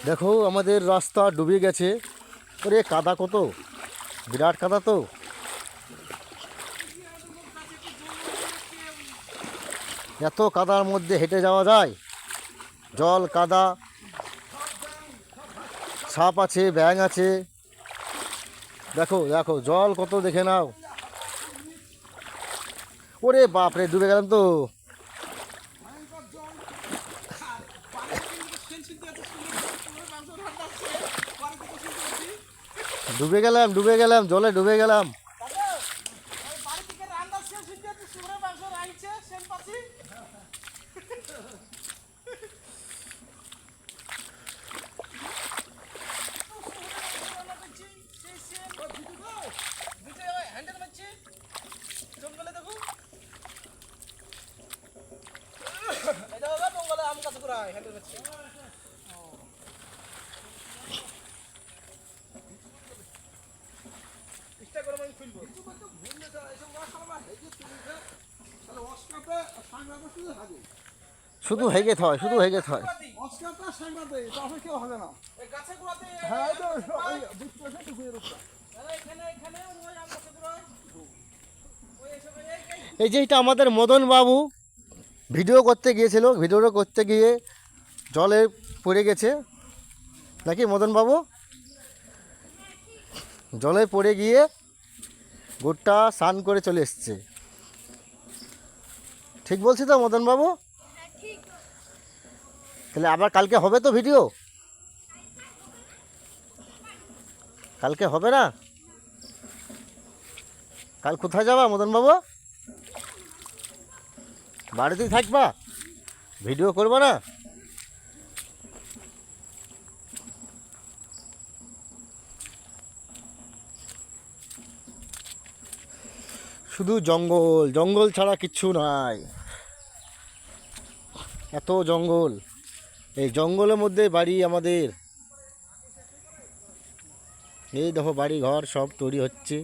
দেখো আমাদের রাস্তা ডুবে গেছে। ওরে কাদা কত, বিরাট কাদা তো। এত কাদার মধ্যে হেঁটে যাওয়া যায়? জল কাদা, সাপ আছে, ব্যাঙ আছে। দেখো দেখো জল কত, দেখে নাও। ওরে বাপরে, ডুবে গেলাম তো। ডুবে গেলাম, ডুবে গেলাম, জলে ডুবে গেলাম। শুধু হেগে থয়, শুধু হেগে থয়। এই যে এটা আমাদের মদন বাবু ভিডিও করতে গিয়েছিল, ভিডিওটা করতে গিয়ে জলে পড়ে গেছে নাকি মদন বাবু? জলে পড়ে গিয়ে গোটা স্নান করে চলে এসছে। ঠিক বলছি তো মদন বাবু? তাহলে আবার কালকে হবে তো ভিডিও? কালকে হবে না? কাল কোথায় যাবা মদন বাবু? বাড়িতেই থাকবা, ভিডিও করবো না? শুধু জঙ্গল, জঙ্গল ছাড়া কিচ্ছু নাই। এত জঙ্গল, এই জঙ্গলের মধ্যে বাড়ি আমাদের। এই দেখো বাড়ি ঘর সব তৈরি হচ্ছে।